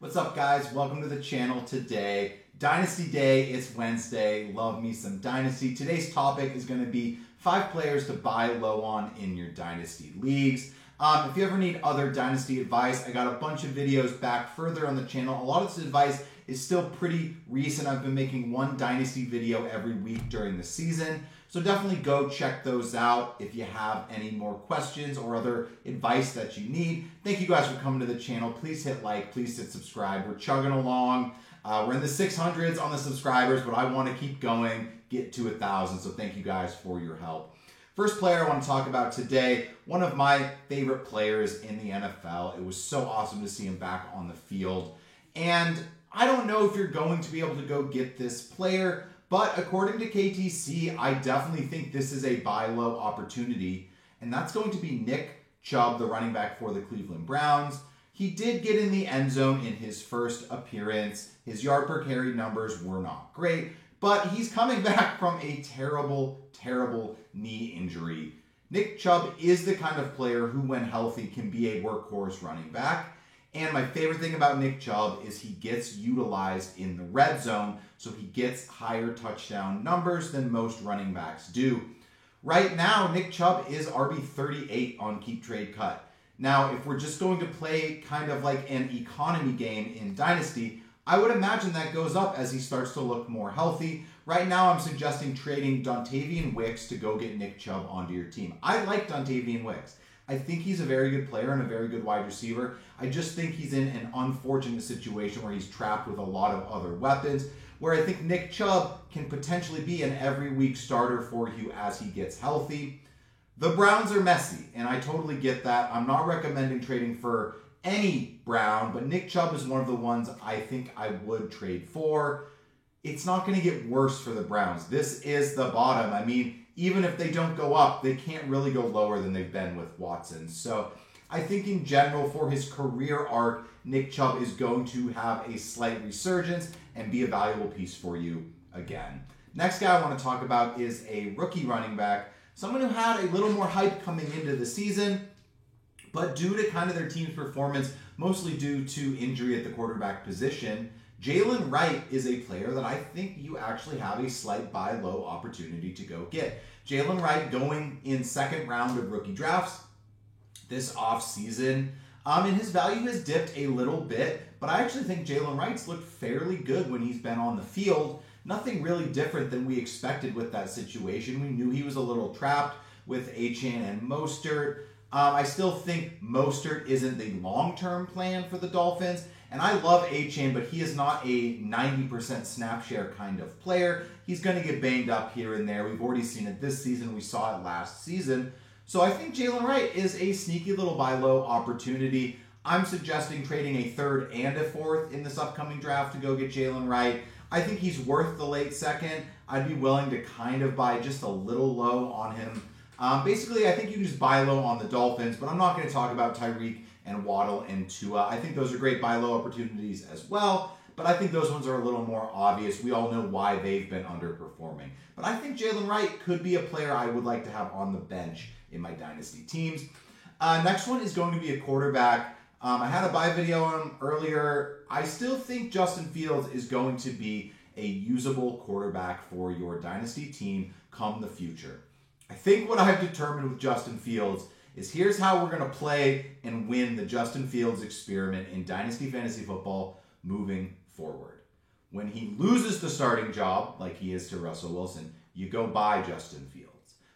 What's up, guys? Welcome to the channel today. Dynasty Day, it's Wednesday. Love me some Dynasty. Today's topic is going to be 5 players to buy low on in your Dynasty leagues. If you ever need other Dynasty advice, I got a bunch of videos back further on the channel. A lot of this advice is still pretty recent. I've been making one Dynasty video every week during the season. So definitely go check those out if you have any more questions or other advice that you need. Thank you guys for coming to the channel. Please hit like, please hit subscribe. We're chugging along. We're in the 600s on the subscribers, but I want to keep going, get to 1,000. So thank you guys for your help. First player I want to talk about today, one of my favorite players in the NFL. It was so awesome to see him back on the field. And I don't know if you're going to be able to go get this player, but according to KTC, I definitely think this is a buy low opportunity, and that's going to be Nick Chubb, the running back for the Cleveland Browns. He did get in the end zone in his first appearance. His yard per carry numbers were not great, but he's coming back from a terrible, terrible knee injury. Nick Chubb is the kind of player who, when healthy, can be a workhorse running back. And my favorite thing about Nick Chubb is he gets utilized in the red zone, so he gets higher touchdown numbers than most running backs do. Right now, Nick Chubb is RB 38 on Keep Trade Cut. Now, if we're just going to play kind of like an economy game in Dynasty, I would imagine that goes up as he starts to look more healthy. Right now, I'm suggesting trading Dontayvion Wicks to go get Nick Chubb onto your team. I like Dontayvion Wicks. I think he's a very good player and a very good wide receiver. I just think he's in an unfortunate situation where he's trapped with a lot of other weapons, where I think Nick Chubb can potentially be an every week starter for you as he gets healthy. The Browns are messy, and I totally get that. I'm not recommending trading for any Brown, but Nick Chubb is one of the ones I think I would trade for. It's not going to get worse for the Browns. This is the bottom. I mean, even if they don't go up, they can't really go lower than they've been with Watson. So I think in general, for his career arc, Nick Chubb is going to have a slight resurgence and be a valuable piece for you again. Next guy I want to talk about is a rookie running back, someone who had a little more hype coming into the season, but due to kind of their team's performance, mostly due to injury at the quarterback position, Jalen Wright is a player that I think you actually have a slight buy low opportunity to go get. Jalen Wright going in second round of rookie drafts this offseason. And his value has dipped a little bit, but I actually think Jalen Wright's looked fairly good when he's been on the field. Nothing really different than we expected with that situation. We knew he was a little trapped with Achane and Mostert. I still think Mostert isn't the long-term plan for the Dolphins. And I love Achane, but he is not a 90% snap share kind of player. He's going to get banged up here and there. We've already seen it this season. We saw it last season. So I think Jalen Wright is a sneaky little buy low opportunity. I'm suggesting trading a third and a fourth in this upcoming draft to go get Jalen Wright. I think he's worth the late second. I'd be willing to kind of buy just a little low on him. Basically, I think you can just buy low on the Dolphins, but I'm not going to talk about Tyreek and Waddle and Tua. I think those are great buy low opportunities as well, but I think those ones are a little more obvious. We all know why they've been underperforming. But I think Jalen Wright could be a player I would like to have on the bench in my Dynasty teams. Next one is going to be a quarterback. I had a buy video on him earlier. I still think Justin Fields is going to be a usable quarterback for your Dynasty team come the future. I think what I've determined with Justin Fields is here's how we're going to play and win the Justin Fields experiment in Dynasty Fantasy Football moving forward. When he loses the starting job, like he is to Russell Wilson, you go buy Justin Fields.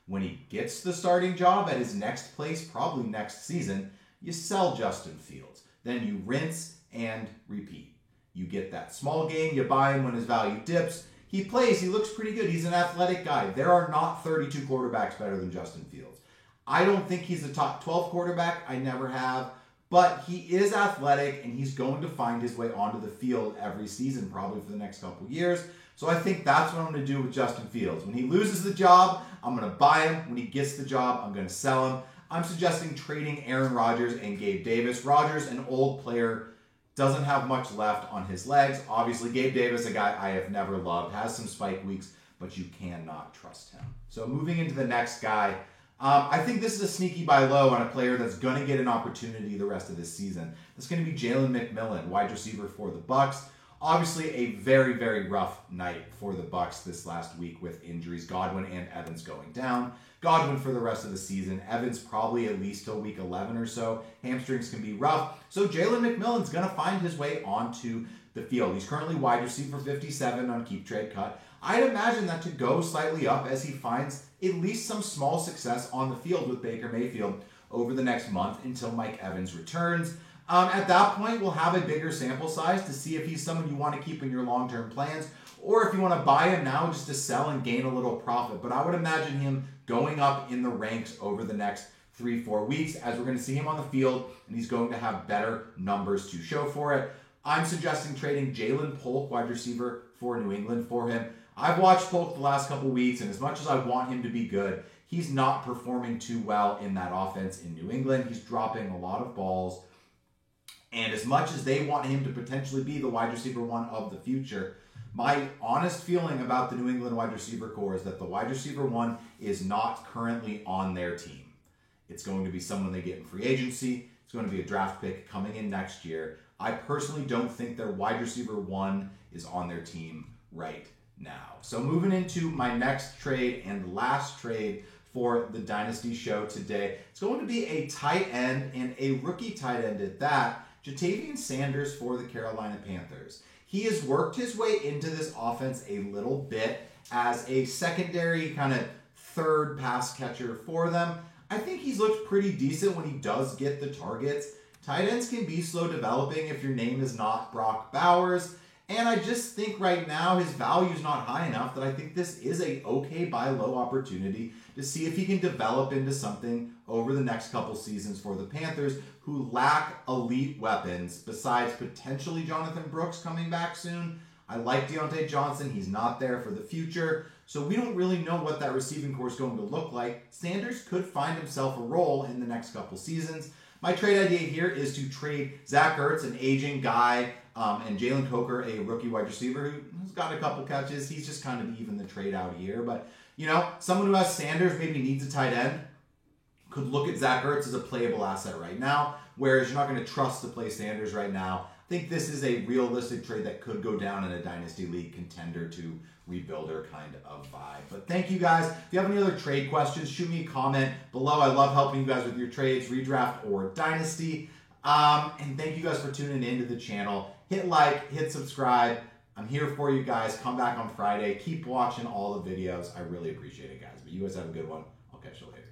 When he gets the starting job at his next place, probably next season, you sell Justin Fields. Then you rinse and repeat. You get that small game, you buy him when his value dips. He plays, he looks pretty good. He's an athletic guy. There are not 32 quarterbacks better than Justin Fields. I don't think he's a top 12 quarterback. I never have. But he is athletic, and he's going to find his way onto the field every season, probably for the next couple years. So I think that's what I'm going to do with Justin Fields. When he loses the job, I'm going to buy him. When he gets the job, I'm going to sell him. I'm suggesting trading Aaron Rodgers and Gabe Davis. Rodgers, an old player, doesn't have much left on his legs. Obviously, Gabe Davis, a guy I have never loved, has some spike weeks, but you cannot trust him. So moving into the next guy, I think this is a sneaky buy low on a player that's going to get an opportunity the rest of this season. That's going to be Jalen McMillan, wide receiver for the Bucks. Obviously, a very, very rough night for the Bucks this last week with injuries. Godwin and Evans going down. Godwin for the rest of the season. Evans probably at least till week 11 or so. Hamstrings can be rough. So Jalen McMillan's going to find his way onto the field. He's currently wide receiver 57 on Keep Trade Cut. I'd imagine that to go slightly up as he finds at least some small success on the field with Baker Mayfield over the next month until Mike Evans returns. At that point, we'll have a bigger sample size to see if he's someone you want to keep in your long-term plans, or if you want to buy him now just to sell and gain a little profit. But I would imagine him going up in the ranks over the next 3-4 weeks as we're going to see him on the field, and he's going to have better numbers to show for it. I'm suggesting trading Ja'Lynn Polk, wide receiver for New England, for him. I've watched Polk the last couple weeks, and as much as I want him to be good, he's not performing too well in that offense in New England. He's dropping a lot of balls. And as much as they want him to potentially be the wide receiver one of the future, my honest feeling about the New England wide receiver core is that the wide receiver one is not currently on their team. It's going to be someone they get in free agency. It's going to be a draft pick coming in next year. I personally don't think their wide receiver one is on their team right now. So moving into my next trade and last trade for the Dynasty show today, it's going to be a tight end and a rookie tight end at that, Ja'Tavion Sanders for the Carolina Panthers. He has worked his way into this offense a little bit as a secondary kind of third pass catcher for them. I think he's looked pretty decent when he does get the targets. Tight ends can be slow developing if your name is not Brock Bowers. And I just think right now his value is not high enough that I think this is a okay buy low opportunity to see if he can develop into something over the next couple seasons for the Panthers, who lack elite weapons besides potentially Jonathan Brooks coming back soon. I like Deontay Johnson. He's not there for the future. So we don't really know what that receiving core is going to look like. Sanders could find himself a role in the next couple seasons. My trade idea here is to trade Zach Ertz, an aging guy, and Jalen Coker, a rookie wide receiver who's got a couple catches. He's just kind of even the trade out here. But, you know, someone who has Sanders, maybe needs a tight end, could look at Zach Ertz as a playable asset right now, whereas you're not going to trust to play Sanders right now. I think this is a realistic trade that could go down in a Dynasty League contender to rebuilder kind of vibe. But thank you guys. If you have any other trade questions, shoot me a comment below. I love helping you guys with your trades, redraft or Dynasty. And thank you guys for tuning into the channel. Hit like, hit subscribe. I'm here for you guys. Come back on Friday. Keep watching all the videos. I really appreciate it, guys. But you guys have a good one. I'll catch you later.